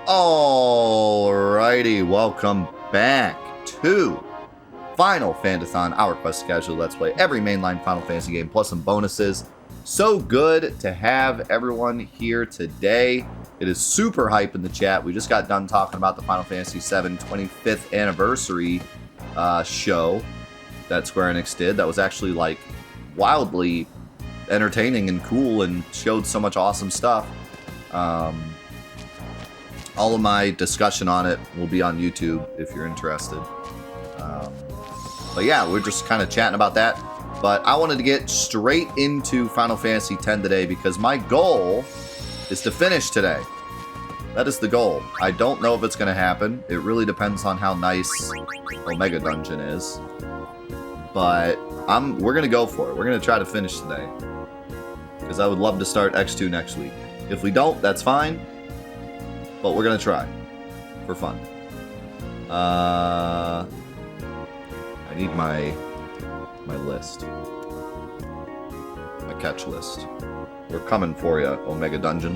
Alrighty, welcome back to Final Fantathon, our quest casual let's play every mainline Final Fantasy game plus some bonuses. So good to have everyone here today. It is super hype in the chat. We just got done talking about the Final Fantasy VII 25th anniversary show that Square Enix did. That was actually like wildly entertaining and cool and showed so much awesome stuff. All of my discussion on it will be on YouTube if you're interested. But yeah, we're just kind of chatting about that. But I wanted to get straight into Final Fantasy X today because my goal is to finish today. That is the goal. I don't know if it's going to happen. It really depends on how nice Omega Dungeon is. But we're going to go for it. We're going to try to finish today. Because I would love to start X2 next week. If we don't, that's fine. But we're going to try. For fun. I need my list. My catch list. We're coming for you, Omega Dungeon.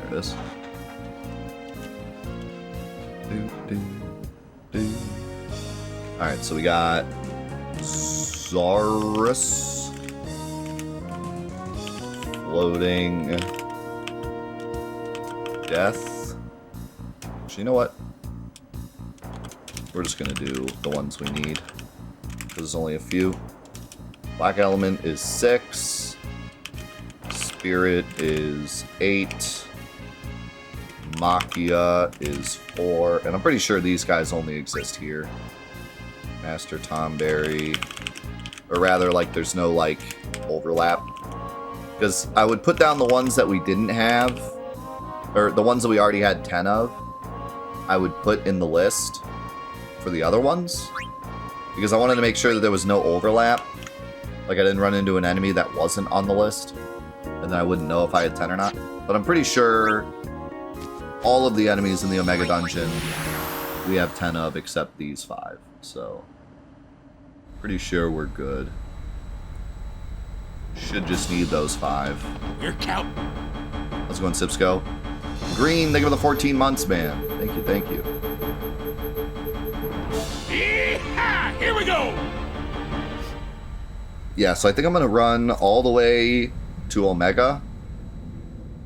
There it is. Alright, so we got Zaurus. Floating Death. Actually, you know what? We're just gonna do the ones we need. Because there's only a few. Black Element is 6. Spirit is 8. Machia is 4. And I'm pretty sure these guys only exist here. Master Tomberry. Or rather, like, there's no, like, overlap. Because I would put down the ones that we didn't have, or the ones that we already had 10 of, I would put in the list for the other ones. Because I wanted to make sure that there was no overlap. Like I didn't run into an enemy that wasn't on the list. And then I wouldn't know if I had 10 or not. But I'm pretty sure all of the enemies in the Omega Dungeon we have 10 of except these 5. So, pretty sure we're good. Should just need those 5. Your count. Let's go on Sipsco. Green, thank you for the 14 months, man. Thank you, thank you. Yeehaw! Here we go! Yeah, so I think I'm going to run all the way to Omega.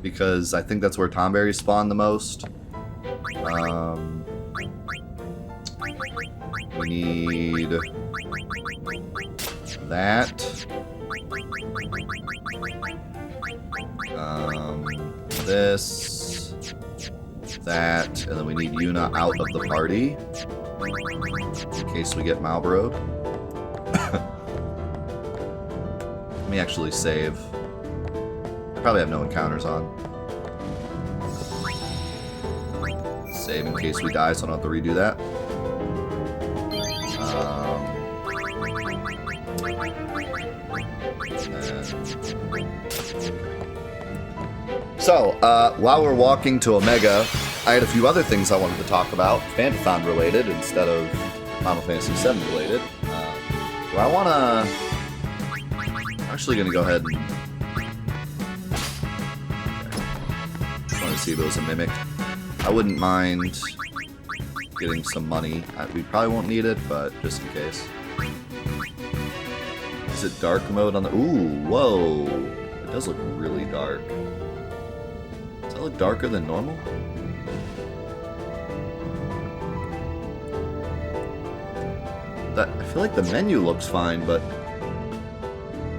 Because I think that's where Tomberry spawn the most. We need that. This, that, and then we need Yuna out of the party in case we get Malborough. Let me actually save. I probably have no encounters on. Save in case we die, so I don't have to redo that. So, while we're walking to Omega, I had a few other things I wanted to talk about, Fantathon related instead of Final Fantasy VII related. Do I want to... I'm actually going to go ahead and... I want to see if it was a Mimic. I wouldn't mind getting some money. We probably won't need it, but just in case. Is it dark mode on the... Ooh, whoa. It does look really dark. Does that look darker than normal? I feel like the menu looks fine, but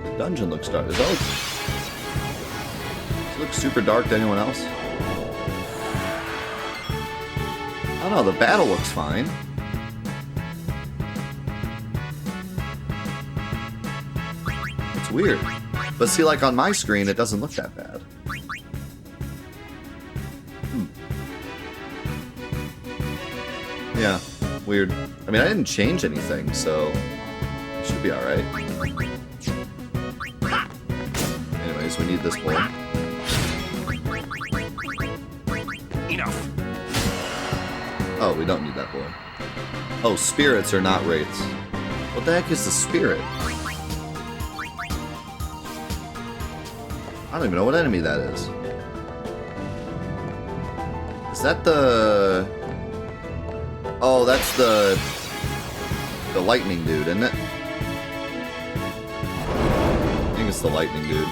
the dungeon looks dark. Does it look super dark to anyone else? I don't know, the battle looks fine. It's weird. But see, like on my screen, it doesn't look that bad. Yeah, weird. I mean, I didn't change anything, so it should be alright. Anyways, we need this boy. Enough. Oh, we don't need that boy. Oh, spirits are not wraiths. What the heck is the spirit? I don't even know what enemy that is. Is that the... Oh, that's the lightning dude, isn't it? I think it's the lightning dude.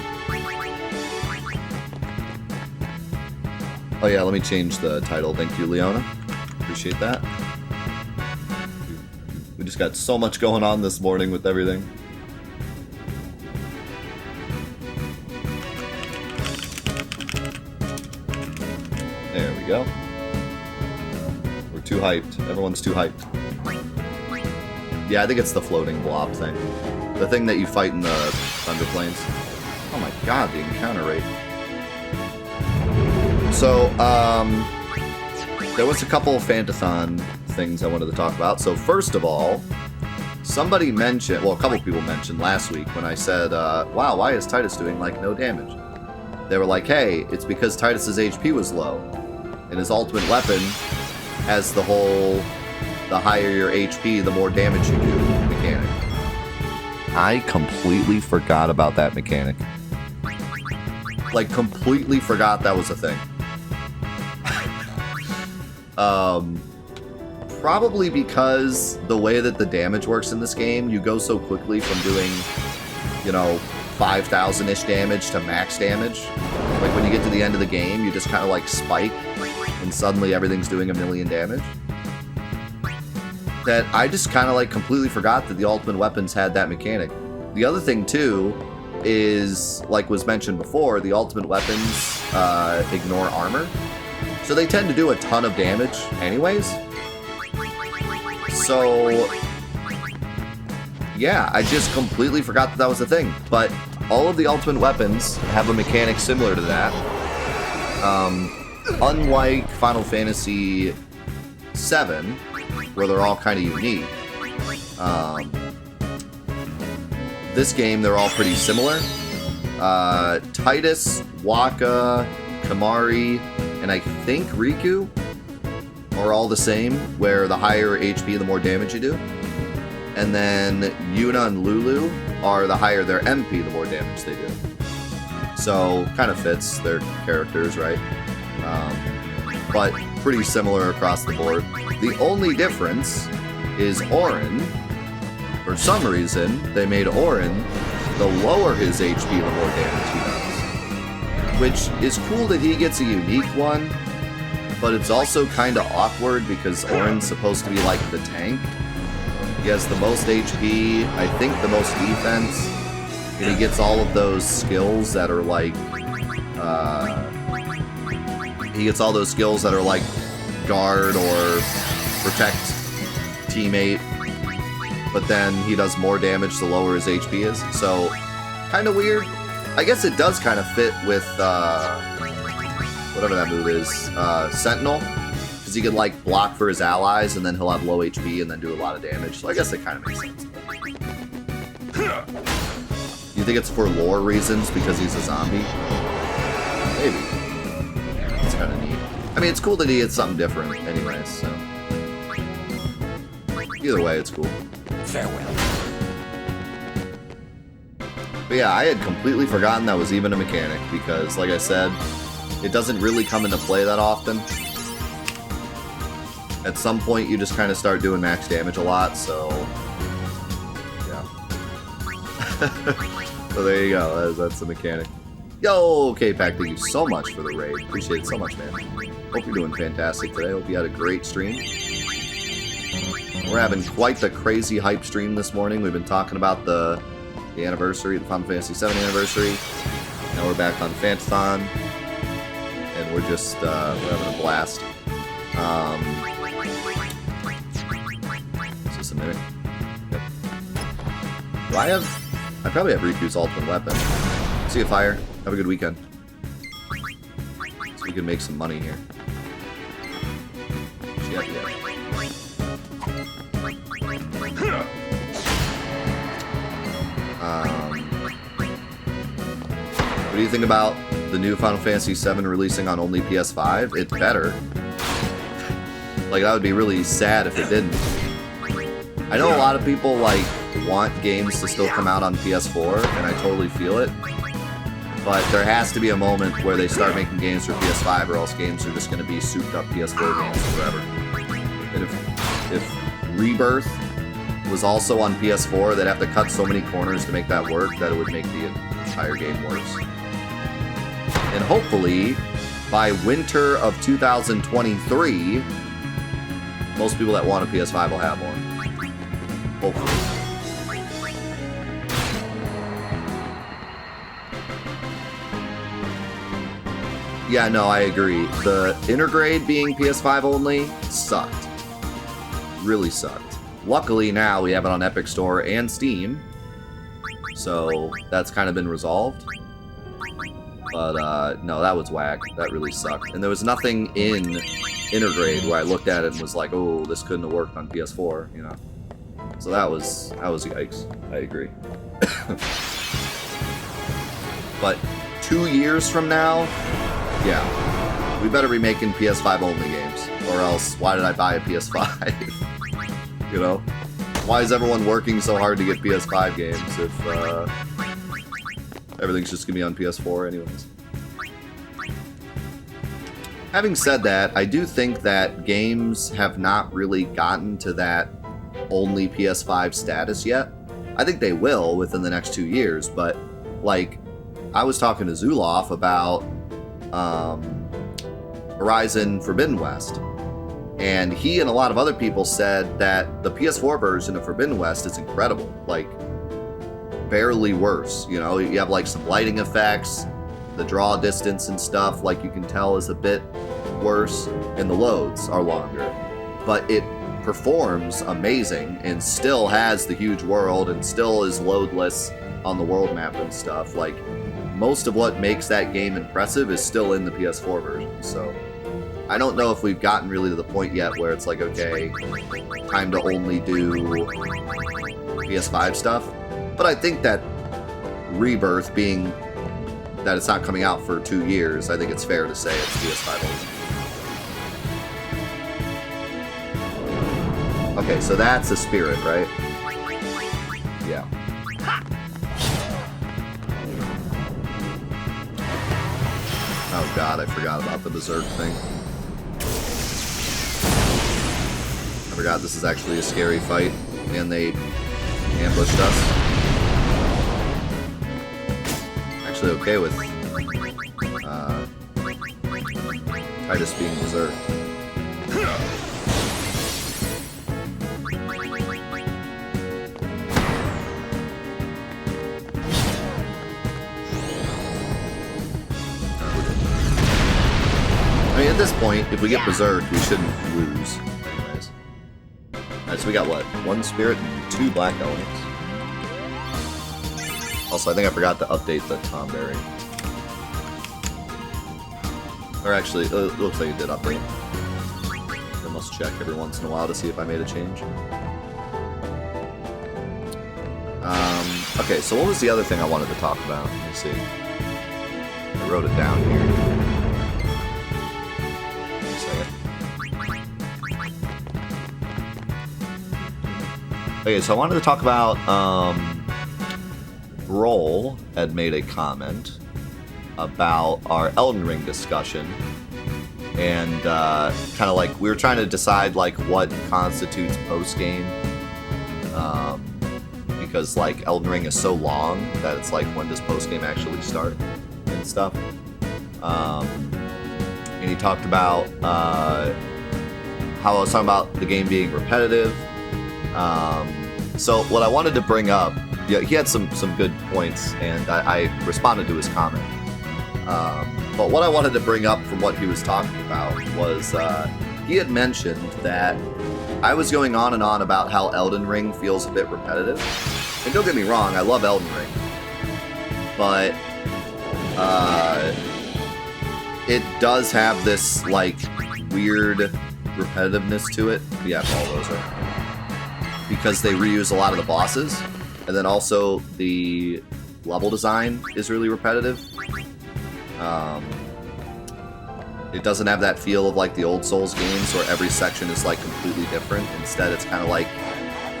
Oh yeah, let me change the title. Thank you, Leona. Appreciate that. We just got so much going on this morning with everything. There we go. We're too hyped. Everyone's too hyped. Yeah, I think it's the floating blob thing. The thing that you fight in the Thunder Plains. Oh my god, the encounter rate. So, there was a couple of Fantathon things I wanted to talk about. So first of all, somebody mentioned, well, a couple people mentioned last week when I said, wow, why is Titus doing, like, no damage? They were like, hey, it's because Titus's HP was low. And his ultimate weapon has the whole, the higher your HP, the more damage you do mechanic. I completely forgot about that mechanic. Like, completely forgot that was a thing. Probably because the way that the damage works in this game, you go so quickly from doing, you know, 5,000-ish damage to max damage. Like, when you get to the end of the game, you just kind of, like, spike, and suddenly everything's doing 1,000,000 damage. That I just kind of, like, completely forgot that the ultimate weapons had that mechanic. The other thing, too, is, like was mentioned before, the ultimate weapons ignore armor. So they tend to do a ton of damage anyways. So, yeah, I just completely forgot that that was a thing. But all of the ultimate weapons have a mechanic similar to that. Unlike Final Fantasy VII, where they're all kind of unique. This game, they're all pretty similar. Titus, Waka, Kamari, and I think Riku are all the same, where the higher HP, the more damage you do. And then Yuna and Lulu are the higher their MP, the more damage they do. So, kind of fits their characters, right? But pretty similar across the board. The only difference is Auron. For some reason, they made Auron, the lower his HP, the more damage he does. Which is cool that he gets a unique one, but it's also kind of awkward because Auron's supposed to be like the tank. He has the most HP, I think the most defense, and he gets all of those skills that are like, guard or protect teammate, but then he does more damage the lower his HP is, so kind of weird. I guess it does kind of fit with, whatever that move is, Sentinel, because he can, like, block for his allies, and then he'll have low HP and then do a lot of damage, so I guess it kind of makes sense. You think it's for lore reasons, because he's a zombie? Maybe. It's kind of neat. I mean, it's cool that he gets something different anyways, so... Either way, it's cool. Farewell. But yeah, I had completely forgotten that was even a mechanic, because, like I said, it doesn't really come into play that often. At some point, you just kind of start doing max damage a lot, so... Yeah. So there you go, that's the mechanic. Yo, K-Pack, thank you so much for the raid. Appreciate it so much, man. Hope you're doing fantastic today. Hope you had a great stream. We're having quite the crazy hype stream this morning. We've been talking about the anniversary, the Final Fantasy VII anniversary. Now we're back on Fantathon, and we're just we're having a blast. Is this a minute? Yep. Do I probably have Riku's ultimate weapon. See you, Fire. Have a good weekend. So we can make some money here. Yeah. What do you think about the new Final Fantasy VII releasing on only PS5? It's better. Like, that would be really sad if it didn't. I know a lot of people, like, want games to still come out on PS4, and I totally feel it. But there has to be a moment where they start making games for PS5, or else games are just going to be souped up PS4 games forever. And if Rebirth was also on PS4, they'd have to cut so many corners to make that work that it would make the entire game worse. And hopefully, by winter of 2023, most people that want a PS5 will have one. Hopefully. Yeah, no, I agree. The Intergrade being PS5 only sucked. Really sucked. Luckily now we have it on Epic Store and Steam, so that's kind of been resolved. But no, that was whack. That really sucked. And there was nothing in Intergrade where I looked at it and was like, oh, this couldn't have worked on PS4, you know. So that was yikes. I agree. But 2 years from now, yeah, we better be making PS5 only games, or else why did I buy a PS5? You know, why is everyone working so hard to get PS5 games if everything's just gonna be on PS4 anyways? Having said that, I do think that games have not really gotten to that only PS5 status yet. I think they will within the next 2 years, but like, I was talking to Zuloff about Horizon Forbidden West, and he and a lot of other people said that the PS4 version of Forbidden West is incredible, like barely worse. You know, you have like some lighting effects, the draw distance and stuff, like you can tell is a bit worse, and the loads are longer, but it performs amazing and still has the huge world and still is loadless on the world map and stuff. Like, most of what makes that game impressive is still in the PS4 version, so I don't know if we've gotten really to the point yet where it's like, okay, time to only do PS5 stuff. But I think that Rebirth being that it's not coming out for 2 years, I think it's fair to say it's PS5 only. Okay, so that's a spirit, right? Yeah. Oh god, I forgot about the Berserk thing. I forgot this is actually a scary fight, and they ambushed us. Actually okay with Titus being Berserk. I mean, at this point, if we get Berserk, we shouldn't lose. Anyways. Alright, so we got what? 1 Spirit and 2 Black Elements. Also, I think I forgot to update the Tomberry. Or actually, it looks like it did update. I must check every once in a while to see if I made a change. Okay, so what was the other thing I wanted to talk about? Let me see. I wrote it down here. Okay, so I wanted to talk about, Roll had made a comment about our Elden Ring discussion, and kind of like, we were trying to decide like what constitutes post-game, because like Elden Ring is so long that it's like, when does post-game actually start and stuff. And he talked about how I was talking about the game being repetitive. So what I wanted to bring up, yeah, he had some good points, and I responded to his comment. But what I wanted to bring up from what he was talking about was he had mentioned that I was going on and on about how Elden Ring feels a bit repetitive. And don't get me wrong, I love Elden Ring. But it does have this like weird repetitiveness to it. Yeah, all those are. Because they reuse a lot of the bosses, and then also the level design is really repetitive. It doesn't have that feel of like the old Souls games where every section is like completely different. Instead, it's kind of like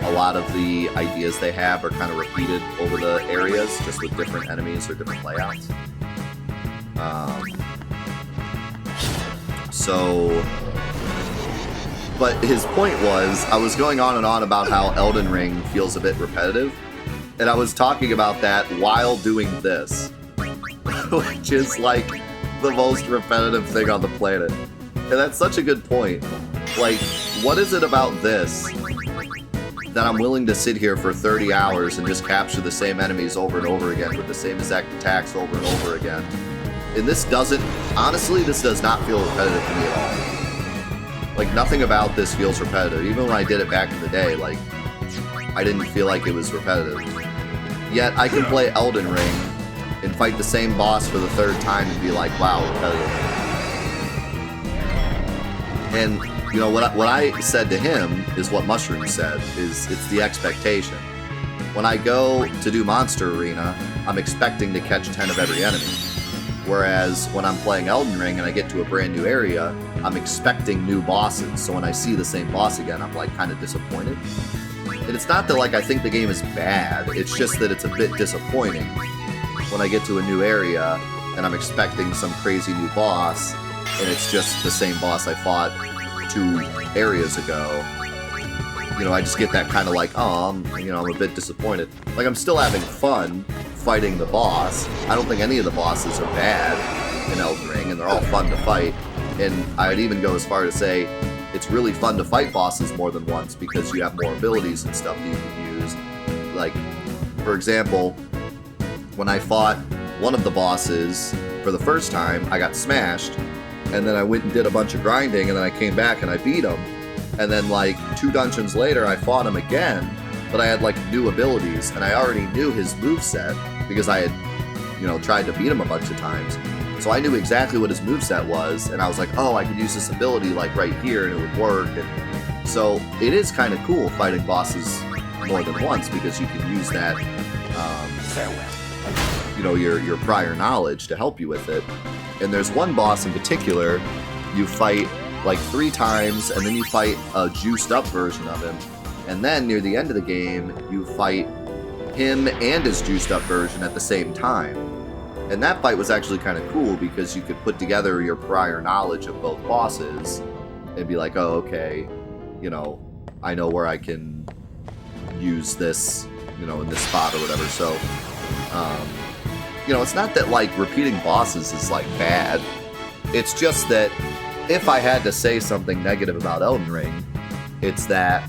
a lot of the ideas they have are kind of repeated over the areas, just with different enemies or different layouts. But his point was, I was going on and on about how Elden Ring feels a bit repetitive, and I was talking about that while doing this, which is like the most repetitive thing on the planet. And that's such a good point. Like, what is it about this that I'm willing to sit here for 30 hours and just capture the same enemies over and over again with the same exact attacks over and over again? And this doesn't, honestly, this does not feel repetitive to me at all. Like, nothing about this feels repetitive. Even when I did it back in the day, like, I didn't feel like it was repetitive. Yet, I can play Elden Ring and fight the same boss for the third time and be like, wow, repetitive. And, you know, what I said to him is what Mushroom said, is it's the expectation. When I go to do Monster Arena, I'm expecting to catch 10 of every enemy. Whereas when I'm playing Elden Ring and I get to a brand new area, I'm expecting new bosses. So when I see the same boss again, I'm like kind of disappointed. And it's not that like I think the game is bad, it's just that it's a bit disappointing when I get to a new area and I'm expecting some crazy new boss and it's just the same boss I fought 2 areas ago. You know, I just get that kind of like, oh, I'm a bit disappointed. Like, I'm still having fun fighting the boss. I don't think any of the bosses are bad in Elden Ring, and they're all fun to fight. And I'd even go as far to say it's really fun to fight bosses more than once because you have more abilities and stuff that you can use. Like, for example, when I fought one of the bosses for the first time, I got smashed, and then I went and did a bunch of grinding, and then I came back and I beat him. And then, like, 2 dungeons later, I fought him again, but I had, like, new abilities, and I already knew his moveset because I had, you know, tried to beat him a bunch of times. So I knew exactly what his moveset was, and I was like, oh, I could use this ability, like, right here, and it would work. And so it is kind of cool fighting bosses more than once because you can use that, you know, your prior knowledge to help you with it. And there's one boss in particular you fight like 3 times, and then you fight a juiced up version of him. And then near the end of the game, you fight him and his juiced up version at the same time. And that fight was actually kind of cool because you could put together your prior knowledge of both bosses and be like, oh, okay, you know, I know where I can use this, you know, in this spot or whatever. So, you know, it's not that like repeating bosses is like bad. It's just that if I had to say something negative about Elden Ring, it's that,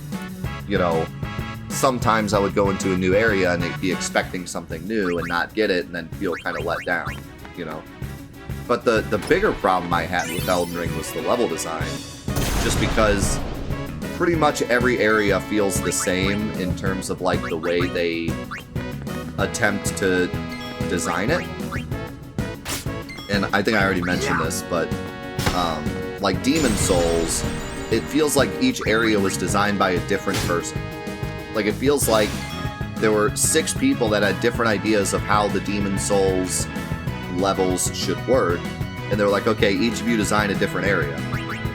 you know, sometimes I would go into a new area and be expecting something new and not get it and then feel kind of let down, you know. But the bigger problem I had with Elden Ring was the level design, just because pretty much every area feels the same in terms of like the way they attempt to design it. And I think I already mentioned this, but like Demon Souls, it feels like each area was designed by a different person. Like, it feels like there were 6 people that had different ideas of how the Demon Souls levels should work, and they were like, okay, each of you design a different area.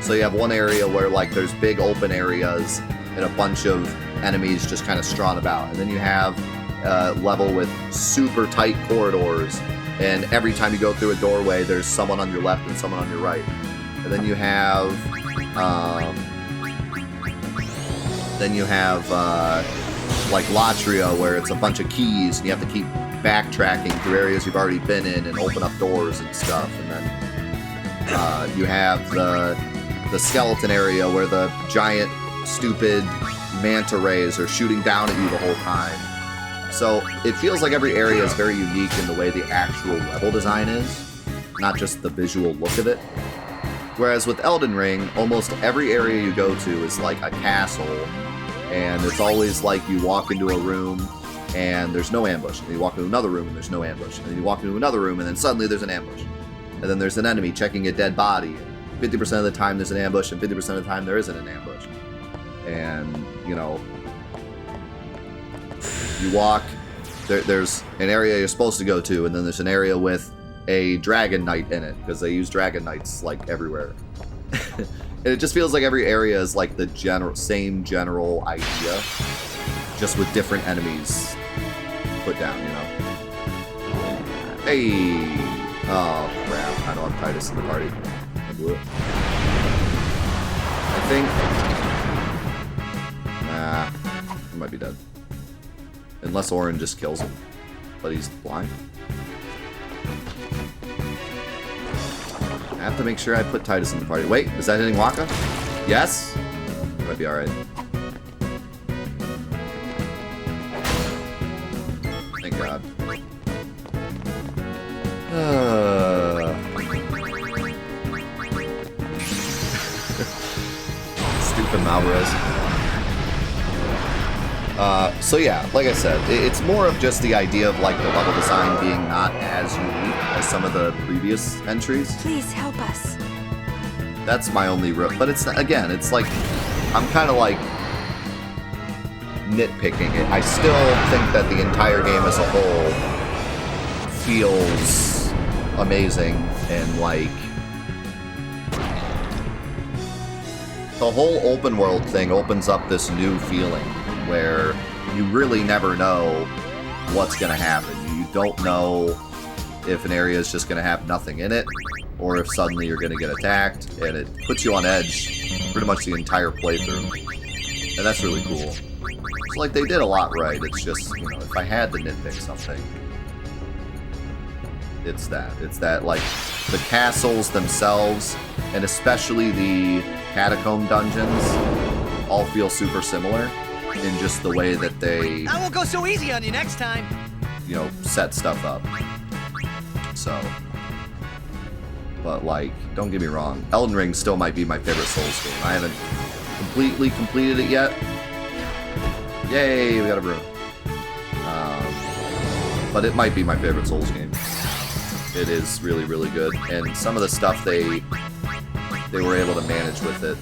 So you have one area where, like, there's big open areas and a bunch of enemies just kind of strewn about. And then you have a level with super tight corridors, and every time you go through a doorway, there's someone on your left and someone on your right. And then you have, like Latria, where it's a bunch of keys, and you have to keep backtracking through areas you've already been in and open up doors and stuff. And then you have the skeleton area where the giant, stupid manta rays are shooting down at you the whole time. So it feels like every area is very unique in the way the actual level design is, not just the visual look of it. Whereas with Elden Ring, almost every area you go to is like a castle, and it's always like you walk into a room and there's no ambush, and you walk into another room and there's no ambush, and then you walk into another room and then suddenly there's an ambush, and then there's an enemy checking a dead body. 50% of the time there's an ambush, and 50% of the time there isn't an ambush. And, you know, you walk, there's an area you're supposed to go to, and then there's an area with a Dragon Knight in it, because they use Dragon Knights, like, everywhere. And it just feels like every area is, like, the same general idea, just with different enemies put down, you know? Hey! Oh, crap. I don't have Titus in the party. I blew it. I think... Nah. He might be dead. Unless Orin just kills him. But he's blind. I have to make sure I put Titus in the party. Wait, is that hitting Waka? Yes? Might be alright. Thank God. Stupid Malvarez. So yeah, like I said, it's more of just the idea of like the level design being not as unique as some of the previous entries. Please help us. That's my only but it's, again, it's like, I'm kind of like nitpicking it. I still think that the entire game as a whole feels amazing, and like the whole open world thing opens up this new feeling where you really never know what's going to happen. You don't know if an area is just going to have nothing in it, or if suddenly you're going to get attacked, and it puts you on edge pretty much the entire playthrough. And that's really cool. So like, they did a lot right. It's just, you know, if I had to nitpick something, it's that. It's that, like, the castles themselves, and especially the catacomb dungeons, all feel super similar in just the way that they... I won't go so easy on you next time. You know, set stuff up. So... But, like, don't get me wrong, Elden Ring still might be my favorite Souls game. I haven't completely completed it yet. Yay, we got a broom. But it might be my favorite Souls game. It is really, really good. And some of the stuff they were able to manage with it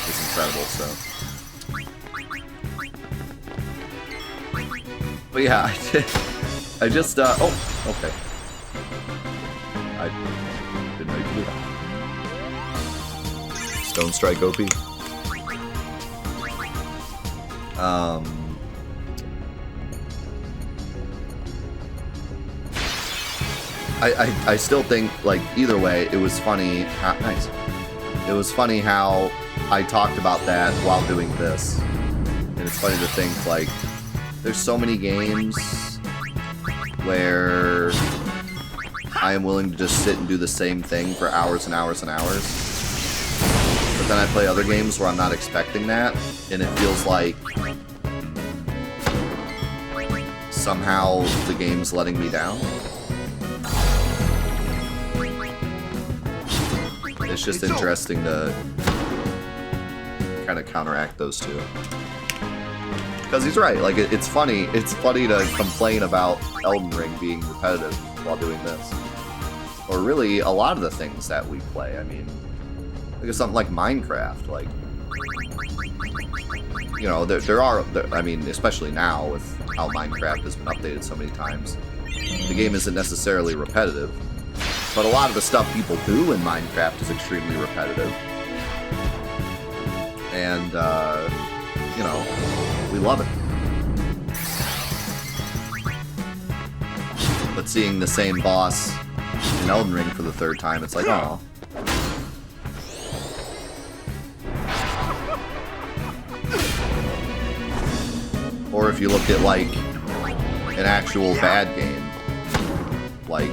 is incredible, so... But yeah, I just, oh, okay. I didn't know you could do that. Stone Strike OP. I still think, like, either way, it was funny. Nice. It was funny how I talked about that while doing this. And it's funny to think, like, there's so many games where I am willing to just sit and do the same thing for hours and hours and hours. But then I play other games where I'm not expecting that, and it feels like somehow the game's letting me down. It's just interesting to kind of counteract those two. Because he's right, like, it's funny to complain about Elden Ring being repetitive while doing this. Or really, a lot of the things that we play. I mean, look at something like Minecraft, like, you know, there are, I mean, especially now with how Minecraft has been updated so many times, the game isn't necessarily repetitive, but a lot of the stuff people do in Minecraft is extremely repetitive. And, you know, we love it. But seeing the same boss in Elden Ring for the third time, it's like, oh. Or if you look at, like, an actual bad game, like,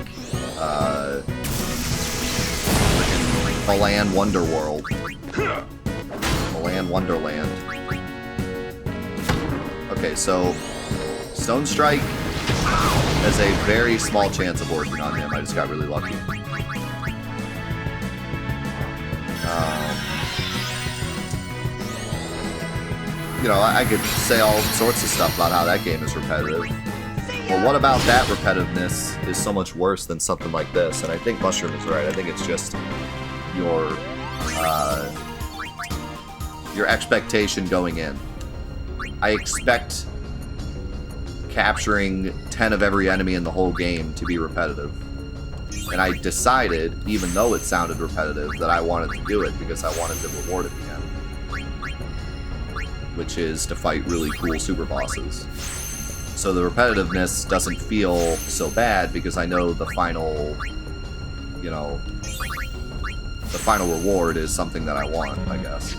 Milan Wonderworld. Milan Wonderland. Okay, so Stone Strike has a very small chance of working on him. I just got really lucky. You know, I could say all sorts of stuff about how that game is repetitive. But what about that repetitiveness is so much worse than something like this? And I think Mushroom is right. I think it's just your expectation going in. I expect capturing 10 of every enemy in the whole game to be repetitive. And I decided, even though it sounded repetitive, that I wanted to do it because I wanted the reward at the end. Which is to fight really cool super bosses. So the repetitiveness doesn't feel so bad because I know the final you know, the final reward is something that I want, I guess.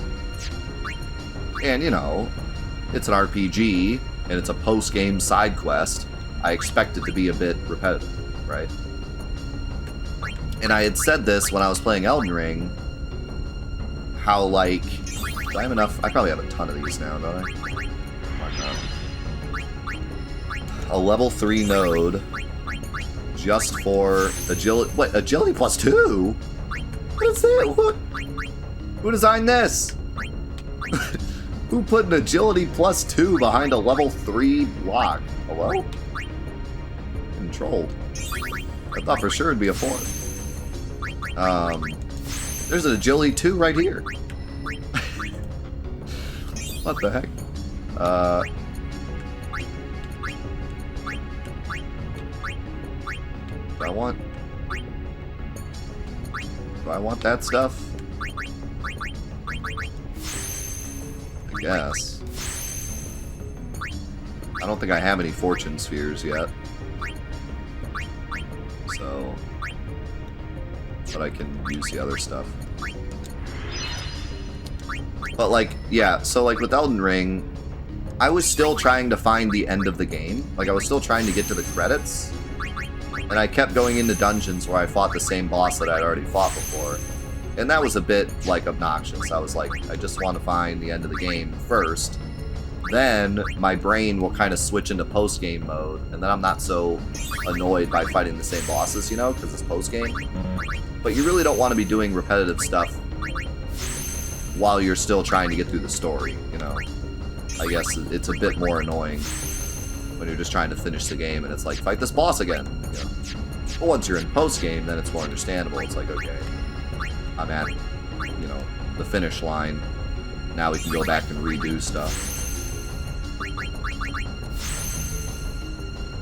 And, you know, it's an RPG, and it's a post-game side quest. I expect it to be a bit repetitive, right? And I had said this when I was playing Elden Ring, how, like, do I have enough? I probably have a ton of these now, don't I? A level 3 node just for agility. What? Agility plus 2? What is it? What? Who designed this? Who put an agility plus 2 behind a level 3 block? Hello? Controlled. I thought for sure it'd be a 4. There's an agility 2 right here. What the heck? Do I want that stuff? I guess. I don't think I have any fortune spheres yet. So, but I can use the other stuff. But like, yeah, so like with Elden Ring, I was still trying to find the end of the game. Like I was still trying to get to the credits. And I kept going into dungeons where I fought the same boss that I'd already fought before. And that was a bit, like, obnoxious. I was like, I just want to find the end of the game first. Then my brain will kind of switch into post-game mode. And then I'm not so annoyed by fighting the same bosses, you know, because it's post-game. But you really don't want to be doing repetitive stuff while you're still trying to get through the story, you know. I guess it's a bit more annoying when you're just trying to finish the game and it's like, fight this boss again, you know. But once you're in post-game, then it's more understandable. It's like, okay, I'm at, you know, the finish line. Now we can go back and redo stuff.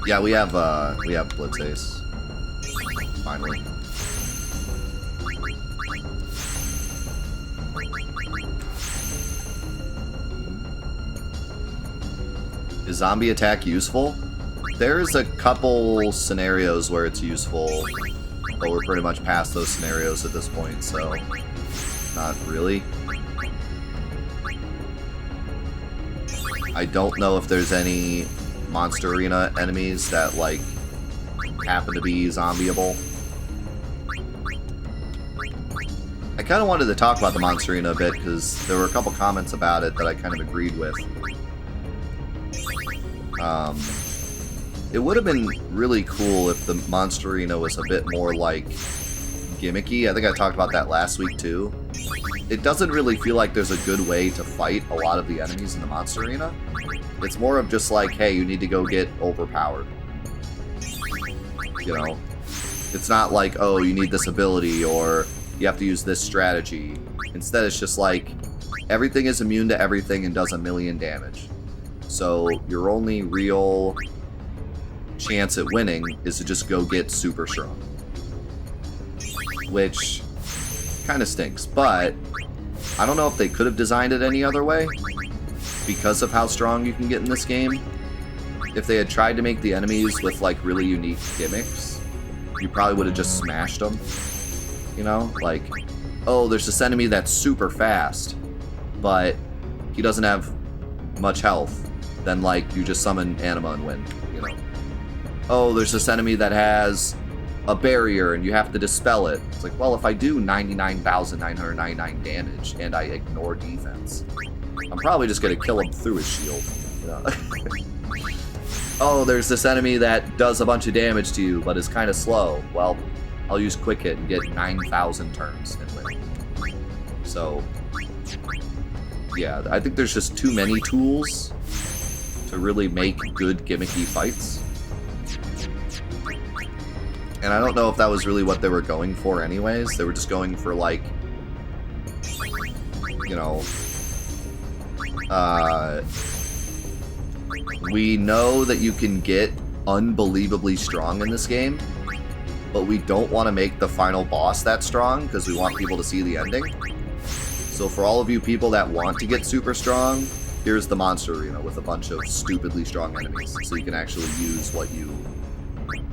Yeah, we have Blitz Ace. Finally. Is zombie attack useful? There's a couple scenarios where it's useful, but we're pretty much past those scenarios at this point, so not really. I don't know if there's any Monster Arena enemies that, like, happen to be zombieable. I kind of wanted to talk about the Monster Arena a bit, because there were a couple comments about it that I kind of agreed with. It would have been really cool if the Monster Arena was a bit more, like, gimmicky. I think I talked about that last week, too. It doesn't really feel like there's a good way to fight a lot of the enemies in the Monster Arena. It's more of just like, hey, you need to go get overpowered. You know? It's not like, oh, you need this ability, or you have to use this strategy. Instead, it's just like, everything is immune to everything and does 1,000,000 damage. So, your only real chance at winning is to just go get super strong. Which kind of stinks, but I don't know if they could have designed it any other way because of how strong you can get in this game. If they had tried to make the enemies with, like, really unique gimmicks, you probably would have just smashed them. You know? Like, oh, there's this enemy that's super fast, but he doesn't have much health. Then, like, you just summon Anima and win, you know? Oh, there's this enemy that has a barrier and you have to dispel it. It's like, well, if I do 99,999 damage and I ignore defense, I'm probably just going to kill him through his shield. You know? Oh, there's this enemy that does a bunch of damage to you but is kind of slow. Well, I'll use Quick Hit and get 9,000 turns and win. So, yeah, I think there's just too many tools to really make good gimmicky fights. And I don't know if that was really what they were going for anyways. They were just going for, like, you know, we know that you can get unbelievably strong in this game, but we don't want to make the final boss that strong because we want people to see the ending. So for all of you people that want to get super strong, here's the Monster Arena with a bunch of stupidly strong enemies, so you can actually use what you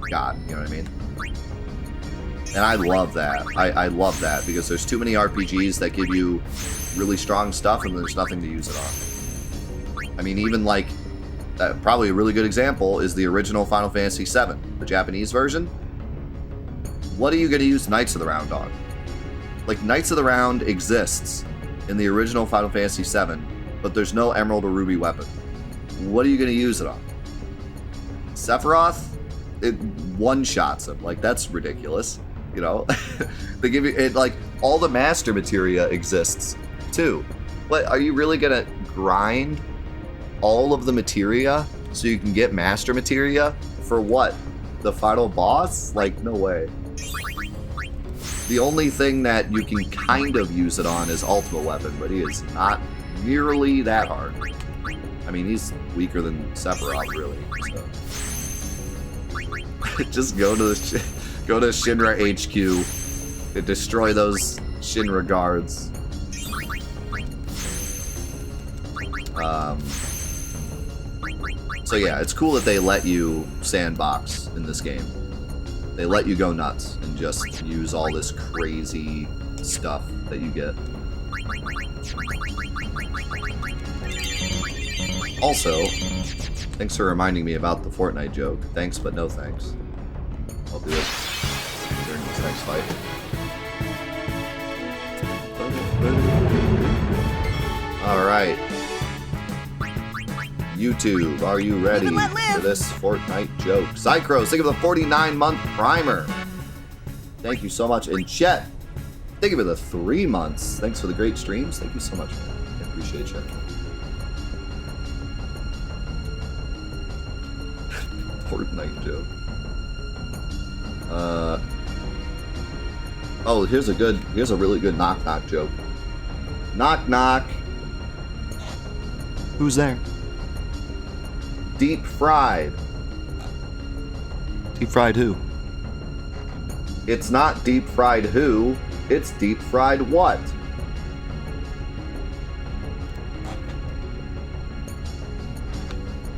got, you know what I mean? And I love that. I love that because there's too many RPGs that give you really strong stuff and there's nothing to use it on. I mean, even like, probably a really good example is the original Final Fantasy VII, the Japanese version. What are you going to use Knights of the Round on? Like, Knights of the Round exists in the original Final Fantasy VII, but there's no Emerald or Ruby weapon. What are you going to use it on? Sephiroth? It one-shots him. Like, that's ridiculous. You know? They give you... it, like, all the Master Materia exists, too. What, are you really going to grind all of the materia so you can get Master Materia? For what? The final boss? Like, no way. The only thing that you can kind of use it on is Ultimate Weapon, but he is not nearly that hard. I mean, he's weaker than Sephiroth, really. So. Just go to Shinra HQ and destroy those Shinra guards. So yeah, it's cool that they let you sandbox in this game. They let you go nuts and just use all this crazy stuff that you get. Also, thanks for reminding me about the Fortnite joke. Thanks, but no thanks. I'll do it during this next fight. Alright. YouTube, are you ready for this Fortnite joke? Psychros, think of the 49-month primer. Thank you so much. And Chet, think of it the 3 months. Thanks for the great streams. Thank you so much, man. I appreciate you. Fortnite joke. Oh, here's a really good knock knock joke. Knock knock. Who's there? Deep fried. Deep fried who? It's not deep fried who, it's deep fried what?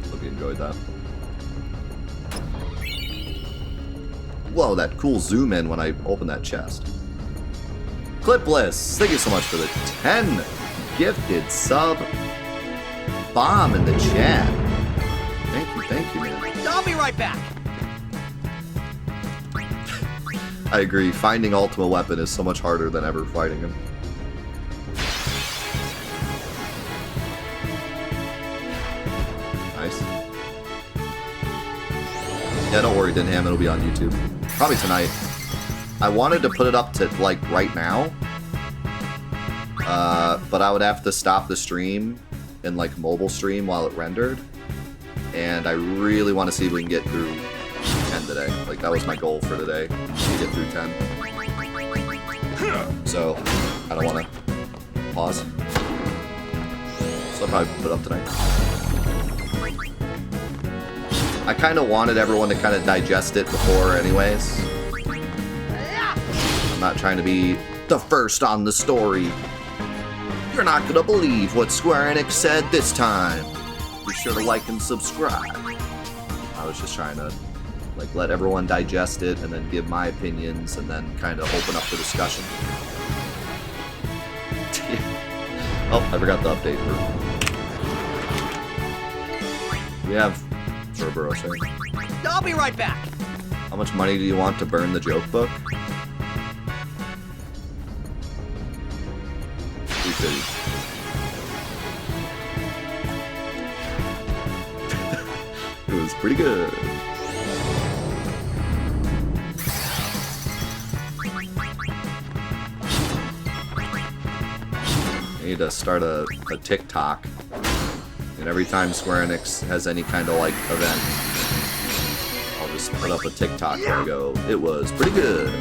Hope you enjoyed that. Whoa, that cool zoom in when I open that chest. Clipless, thank you so much for the 10 gifted sub bomb in the chat. Thank you, man. I'll be right back. I agree. Finding Ultimate Weapon is so much harder than ever fighting him. Nice. Yeah, don't worry, Dinham. It'll be on YouTube. Probably tonight. I wanted to put it up to, like, right now. But I would have to stop the stream and, like, mobile stream while it rendered. And I really want to see if we can get through 10 today. Like, that was my goal for today, to get through 10. So, I don't want to pause. So I'll probably put it up tonight. I kind of wanted everyone to kind of digest it before anyways. I'm not trying to be the first on the story. You're not going to believe what Square Enix said this time. Be sure to like and subscribe. I was just trying to like let everyone digest it and then give my opinions and then kind of open up the discussion. Oh, I forgot the update. We have Cerberus, right? I'll be right back. How much money do you want to burn the joke book? 350. It was pretty good. I need to start a TikTok. And every time Square Enix has any kind of like event, I'll just put up a TikTok where I go, it was pretty good.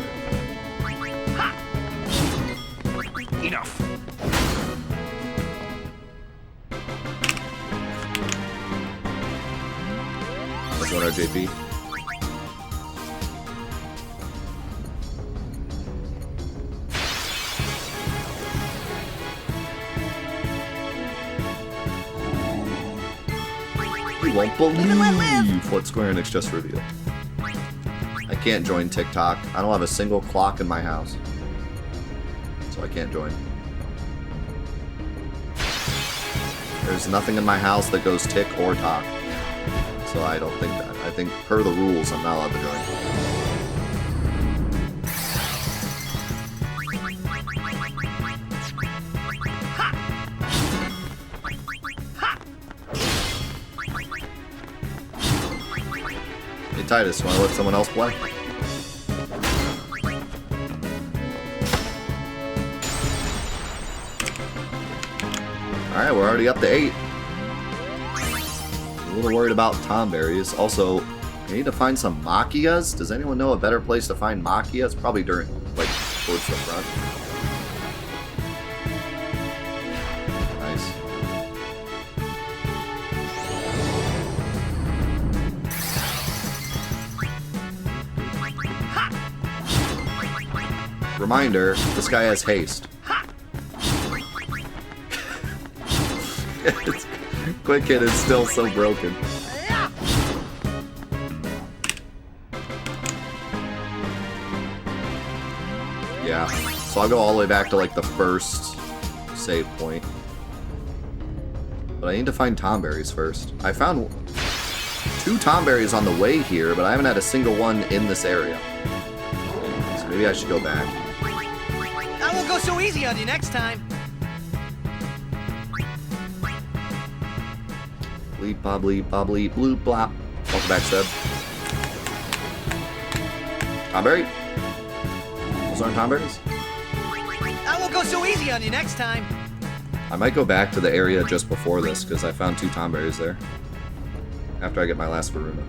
Enough. That's what our JP. You won't believe what Square Enix just revealed. I can't join TikTok. I don't have a single clock in my house. So I can't join. There's nothing in my house that goes tick or talk. So I don't think that. I think per the rules, I'm not allowed to join. Hey Titus, wanna let someone else play? Alright, we're already up to 8. A little worried about tomberries. Also, I need to find some machias. Does anyone know a better place to find machias? Probably during, like, towards the front. Nice. Reminder, this guy has haste. Quick hit is still so broken. Yeah, so I'll go all the way back to like the first save point. But I need to find tomberries first. I found 2 tomberries on the way here, but I haven't had a single one in this area. So maybe I should go back. I won't go so easy on you next time. Bleep bobbly bobbly bloop blop. Welcome back, Seb. Tomberry? Those aren't tomberries? I won't go so easy on you next time. I might go back to the area just before this, because I found 2 tomberries there. After I get my last Varuna.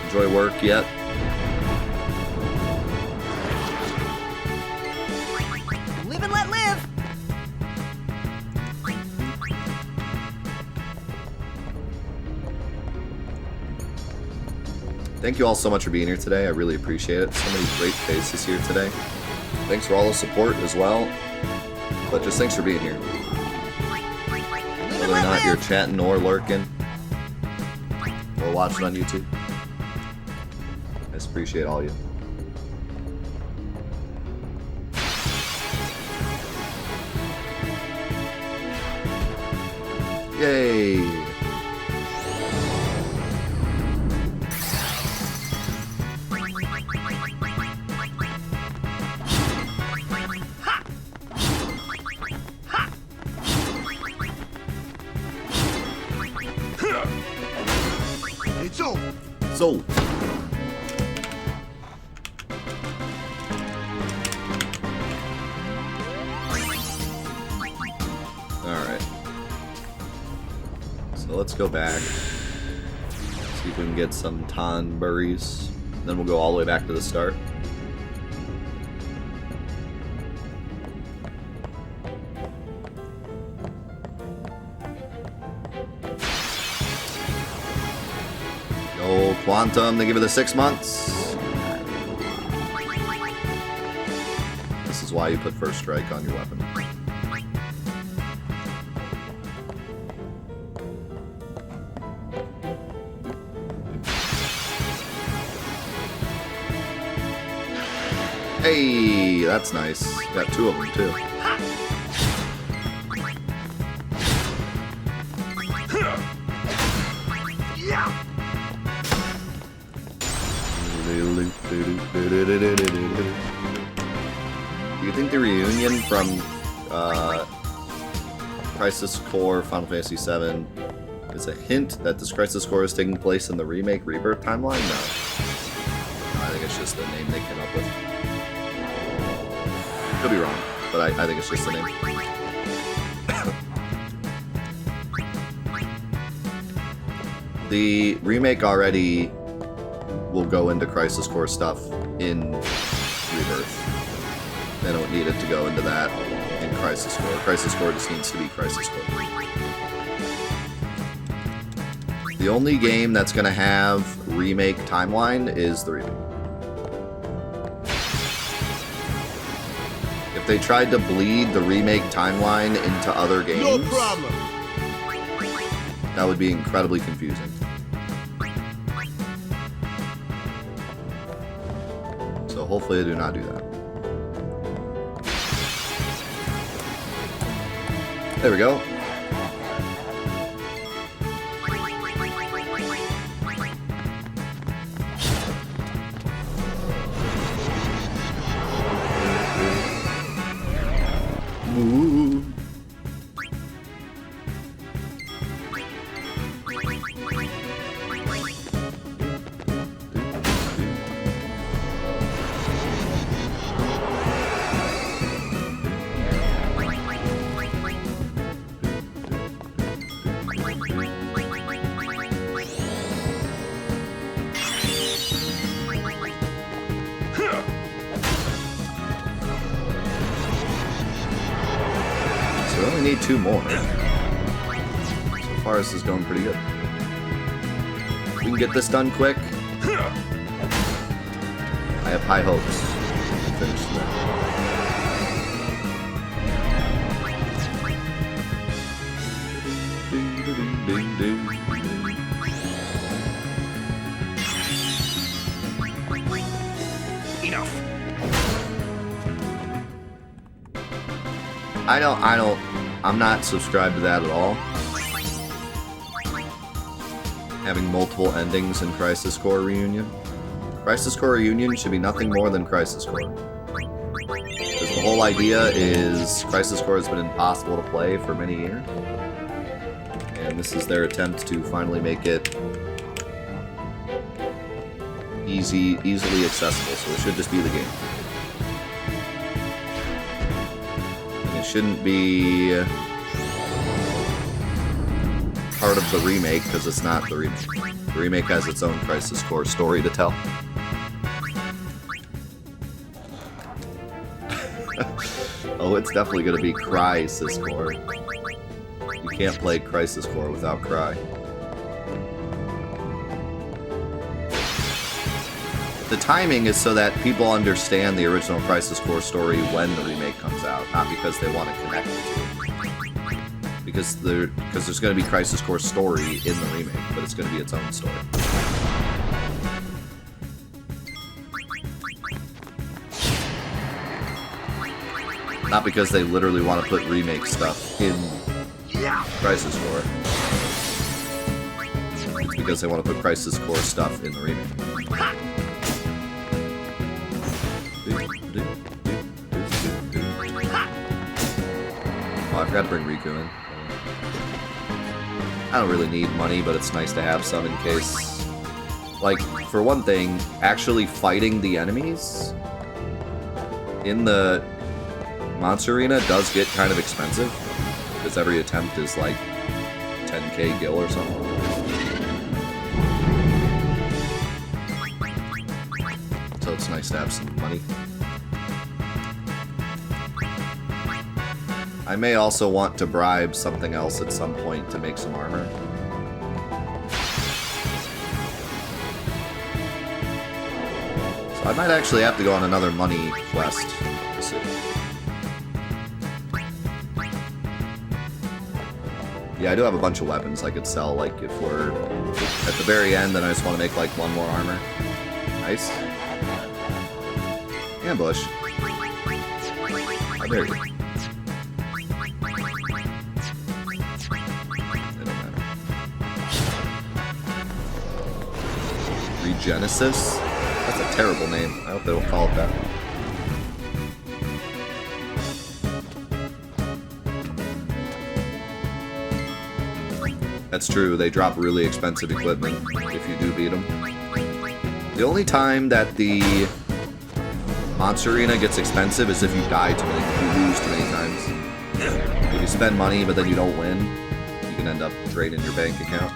Enjoy work yet? Live and let live. Thank you all so much for being here today. I really appreciate it. So many great faces here today. Thanks for all the support as well. But just thanks for being here. Whether or not you're chatting or lurking or watching on YouTube. I just appreciate all of you. Yay! It's over. So, alright. So let's go back. See if we can get some tomberries. Then we'll go all the way back to the start. Yo, Quantum, they give it the 6 months. This is why you put first strike on your weapon. Hey, that's nice. Got 2 of them too. Do you think the reunion from Crisis Core Final Fantasy VII is a hint that this Crisis Core is taking place in the remake Rebirth timeline? No. I think it's just the name they came up with. Could be wrong, but I think it's just the name. The remake already will go into Crisis Core stuff in Rebirth. They don't need it to go into that in Crisis Core. Crisis Core just needs to be Crisis Core. The only game that's going to have remake timeline is the remake. If they tried to bleed the remake timeline into other games, No problem. that would be incredibly confusing. hopefully they do not do that. There we go. Ooh. So we only need 2 more. So far this is going pretty good. We can get this done quick. I have high hopes to finish that. Enough. I'm not subscribed to that at all. Having multiple endings in Crisis Core Reunion. Crisis Core Reunion should be nothing more than Crisis Core. Because the whole idea is Crisis Core has been impossible to play for many years. And this is their attempt to finally make it easily accessible, so it should just be the game. And it shouldn't be part of the remake, because it's not the remake. The remake has its own Crisis Core story to tell. Oh, it's definitely going to be Crisis Core. You can't play Crisis Core without Cry. The timing is so that people understand the original Crisis Core story when the remake comes out, not because they want to connect it to it. Because there's going to be Crisis Core story in the remake, but it's going to be its own story. Not because they literally want to put remake stuff in Crisis Core. It's because they want to put Crisis Core stuff in the remake. Oh, I forgot to bring Riku in. I don't really need money, but it's nice to have some in case. Like, for one thing, actually fighting the enemies in the Monster Arena does get kind of expensive, because every attempt is like 10k gil or something. So it's nice to have some money. I may also want to bribe something else at some point to make some armor. So I might actually have to go on another money quest to see. Yeah, I do have a bunch of weapons I could sell, like, if we're at the very end, then I just want to make, like, 1 more armor. Nice. Ambush. How dare you? It don't matter. Regenesis? That's a terrible name. I hope they don't call it that. That's true, they drop really expensive equipment if you do beat them. The only time that the Monster Arena gets expensive is if you die too many, if you lose too many times. If you spend money but then you don't win, you can end up draining your bank account.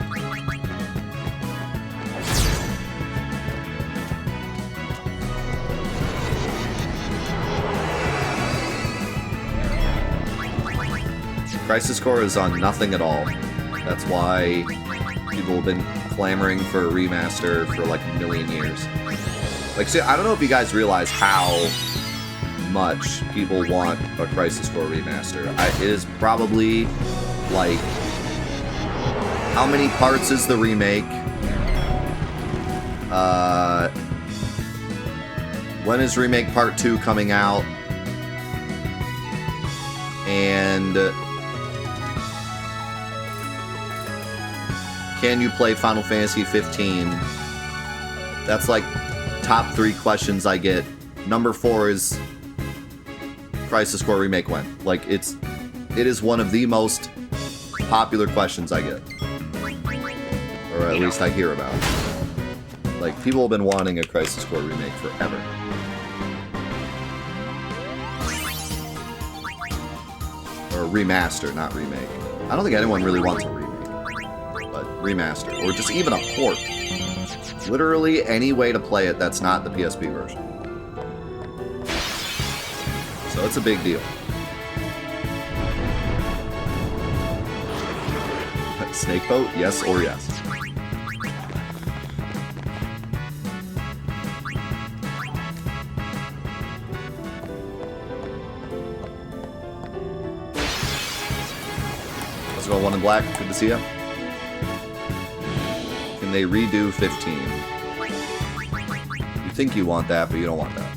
Crisis Core is on nothing at all. That's why people have been clamoring for a remaster for like a million years. Like, see, I don't know if you guys realize how much people want a Crisis Core remaster. It is probably, like, how many parts is the When is Remake Part 2 coming out? And can you play Final Fantasy 15? That's like top 3 questions I get. Number 4 is Crisis Core Remake when? Like it is one of the most popular questions I get. Or at least I hear about. Like, people have been wanting a Crisis Core remake forever. Or a remaster, not remake. I don't think anyone really wants a remake. But remaster. Or just even a port. Literally any way to play it that's not the PSP version. So it's a big deal. Snake boat? Yes or yes? Let's go one in black. Good to see you. Can they redo 15? You think you want that, but you don't want that.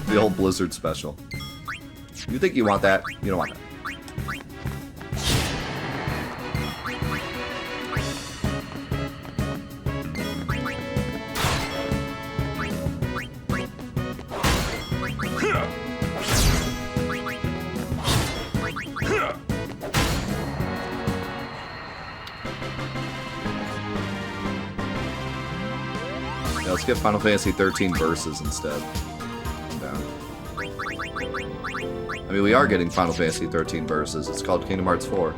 The old Blizzard special. You think you want that, you don't want that. Yeah, let's get Final Fantasy 13 Versus instead. I mean, we are getting Final Fantasy 13 Versus. It's called Kingdom Hearts 4.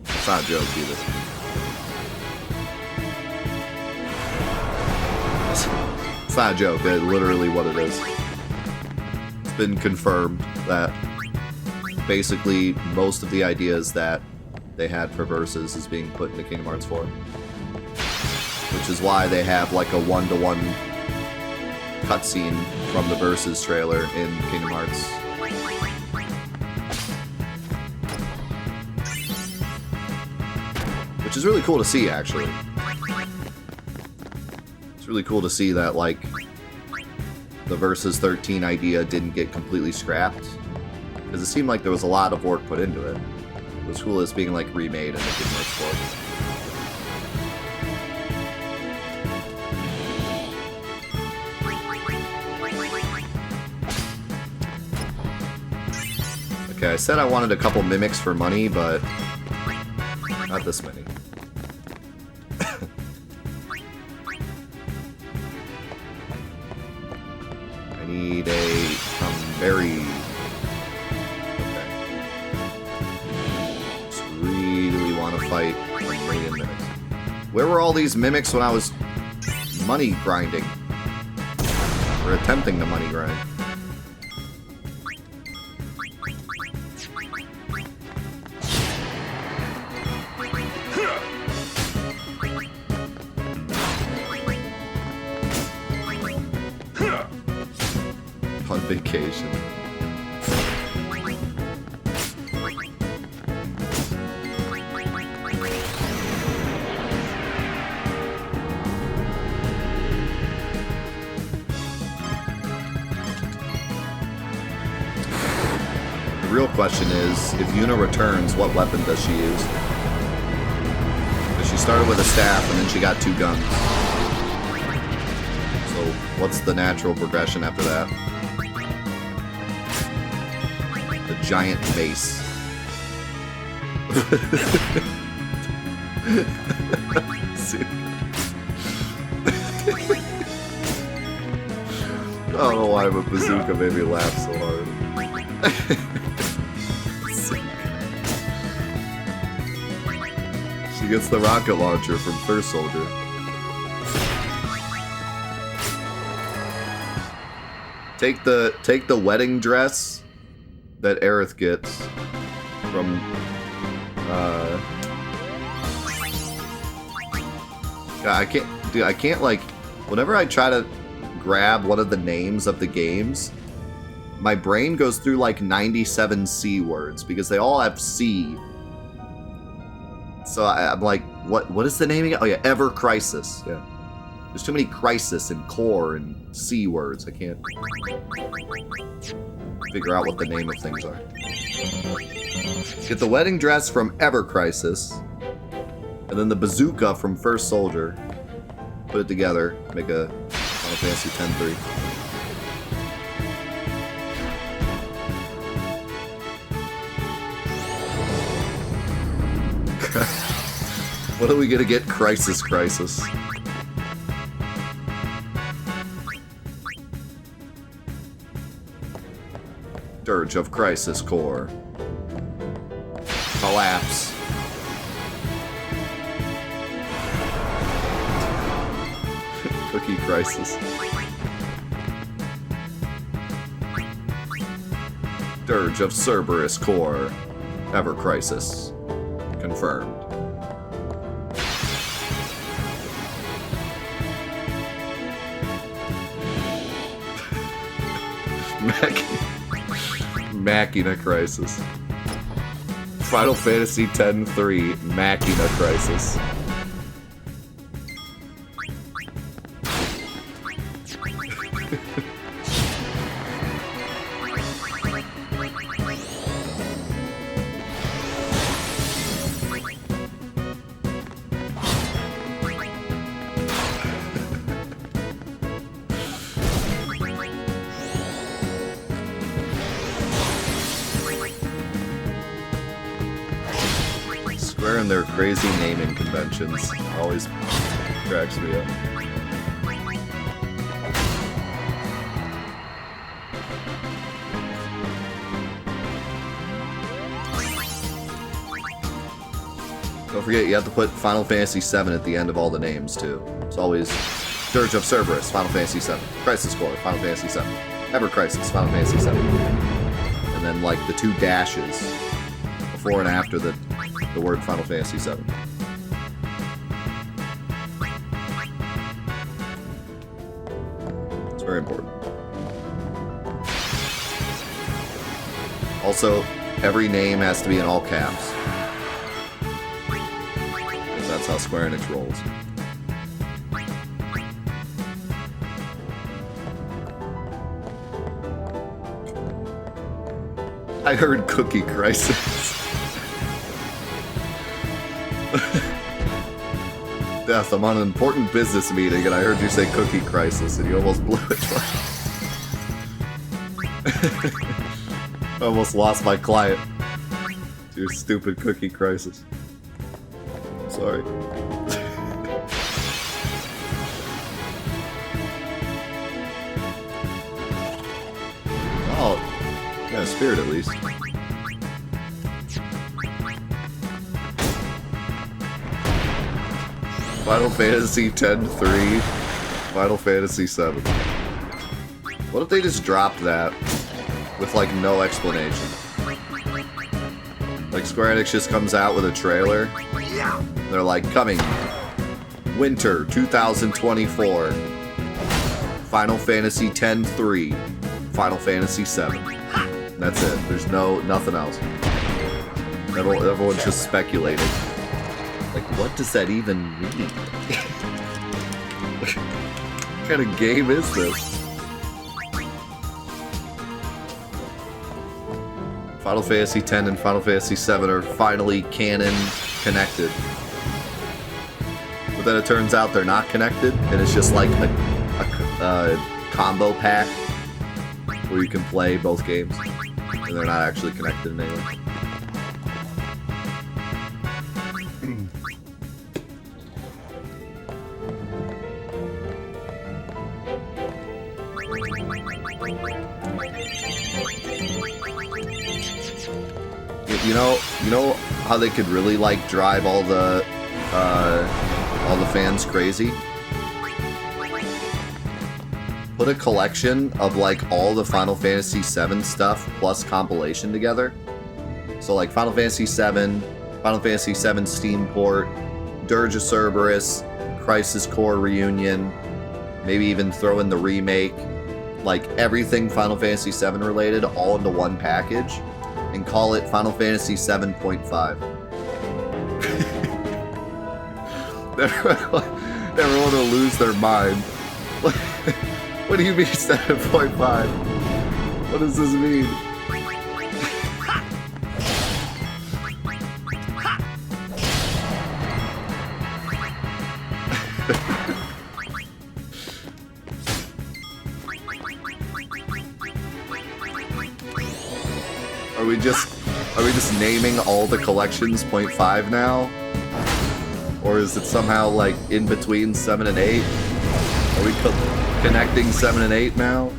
It's not a joke, either. It's not a joke. It's literally what it is. It's been confirmed that basically most of the ideas that they had for Versus is being put into Kingdom Hearts 4. Which is why they have like a one-to-one cutscene from the Versus trailer in Kingdom Hearts. Which is really cool to see, actually. It's really cool to see that, like, the Versus 13 idea didn't get completely scrapped. Because it seemed like there was a lot of work put into it. It was cool as being, like, remade in the Kingdom Hearts 4. Okay, I said I wanted a couple mimics for money, but not this many. I need a berry. Okay. Just really want to fight a million mimics. Where were all these mimics when I was money grinding? Or attempting to money grind? On vacation. The real question is, if Yuna returns, what weapon does she use? Because she started with a staff and then she got 2 guns. So what's the natural progression after that? The giant mace. I don't know why, but Bazooka made me laugh so hard. She gets the rocket launcher from First Soldier. Take the wedding dress that Aerith gets from I can't like, whenever I try to grab one of the names of the games, my brain goes through like 97 C words because they all have C. So I'm like, what is the name again? Oh yeah, Ever Crisis. Yeah. There's too many crisis and core and C words. I can't figure out what the name of things are. Get the wedding dress from Ever Crisis, and then the bazooka from First Soldier. Put it together, make a Final Fantasy X-3. What are we gonna get? Crisis. Dirge of Crisis Core. Collapse. Cookie Crisis. Dirge of Cerberus Core. Ever Crisis. Confirmed. Machina Crisis. Final Fantasy X-3 Machina Crisis. And their crazy naming conventions always cracks me up. Don't forget, you have to put Final Fantasy VII at the end of all the names, too. It's always Dirge of Cerberus, Final Fantasy VII. Crisis Core, Final Fantasy VII. Ever Crisis, Final Fantasy VII. And then, like, the two dashes before and after the word Final Fantasy VII. It's very important. Also, every name has to be in all caps. Because that's how Square Enix rolls. I heard Cookie Crisis. Death, I'm on an important business meeting and I heard you say Cookie Crisis and you almost blew it. I almost lost my client to your stupid Cookie Crisis. Sorry. Oh, yeah, Spirit at least. Final Fantasy X-3, Final Fantasy VII. What if they just dropped that with, like, no explanation? Like, Square Enix just comes out with a trailer. They're like, coming winter 2024. Final Fantasy X-3, Final Fantasy VII. That's it. There's nothing else. Everyone's just speculating. Like, what does that even mean? What kind of game is this? Final Fantasy X and Final Fantasy VII are finally canon connected. But then it turns out they're not connected, and it's just like a combo pack where you can play both games, and they're not actually connected in any way. You know how they could really, like, drive all the fans crazy? Put a collection of, like, all the Final Fantasy VII stuff plus compilation together. So, like, Final Fantasy VII, Final Fantasy VII Steam port, Dirge of Cerberus, Crisis Core Reunion, maybe even throw in the remake, like, everything Final Fantasy VII related all into one package. And call it Final Fantasy 7.5. Everyone will lose their mind. What do you mean 7.5? What does this mean? Are we just naming all the collections 0.5 now? Or is it somehow like in between 7 and 8? Are we connecting 7 and 8 now?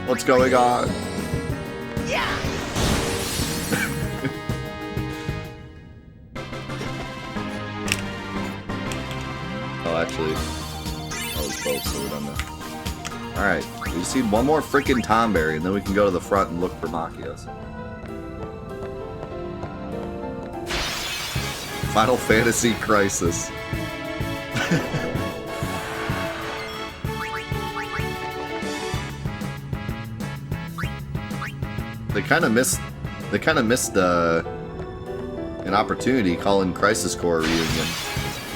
What's going on? Yeah. Oh, actually, that was both, so we're done now. Alright, we just need one more freaking Tomberry, and then we can go to the front and look for Machias. Final Fantasy Crisis. They kind of missed an opportunity calling Crisis Core Reunion.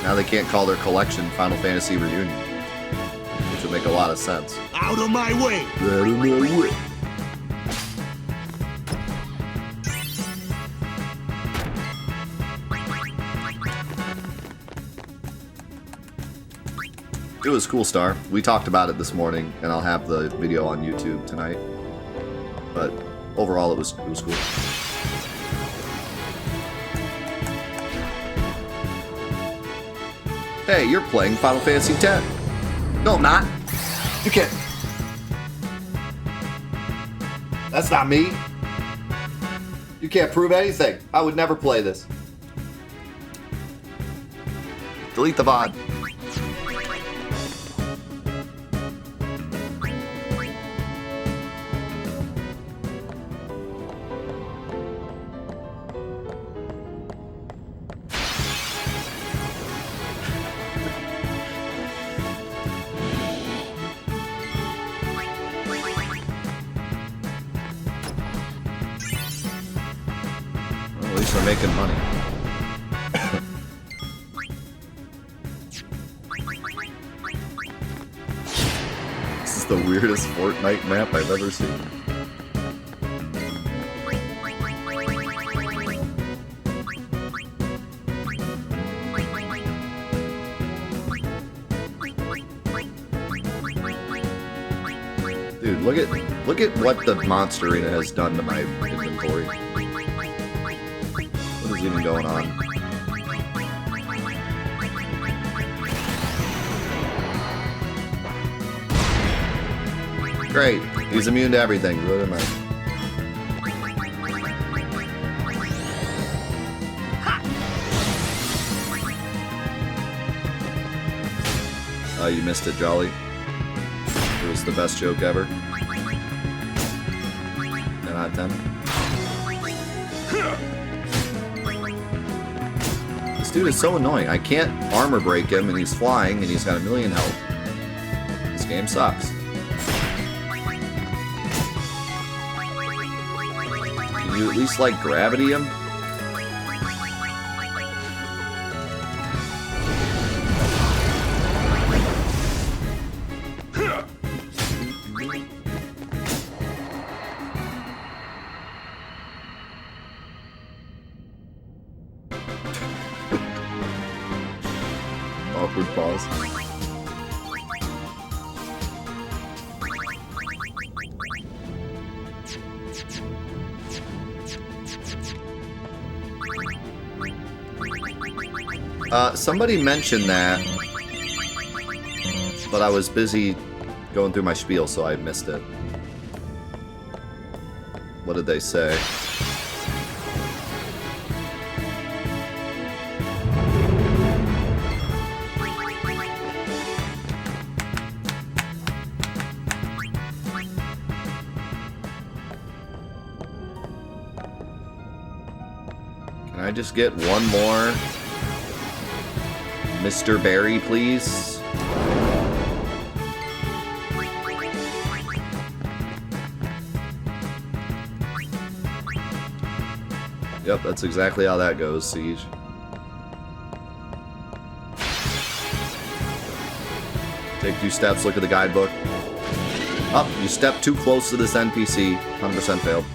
Now they can't call their collection Final Fantasy Reunion, which would make a lot of sense. Out of my way! Out of my way. It was cool, Star. We talked about it this morning, and I'll have the video on YouTube tonight. But overall, it was cool. Hey, you're playing Final Fantasy X. No, I'm not. You can't. That's not me. You can't prove anything. I would never play this. Delete the VOD. At least we're making money. This is the weirdest Fortnite map I've ever seen. Dude, look at what the Monster Arena has done to my inventory. What is even going on? Great, he's immune to everything. What am I? Oh, you missed it, Jolly. It was the best joke ever. 10 out of 10. This dude is so annoying. I can't armor break him, and he's flying, and he's got 1,000,000 health. This game sucks. Can you at least, like, gravity him? Awkward pause. Somebody mentioned that, but I was busy going through my spiel, so I missed it. What did they say? Can I just get one more Mr. Berry, please? Yep, that's exactly how that goes, Siege. Take 2 steps, look at the guidebook. Up, you step too close to this NPC. 100% failed.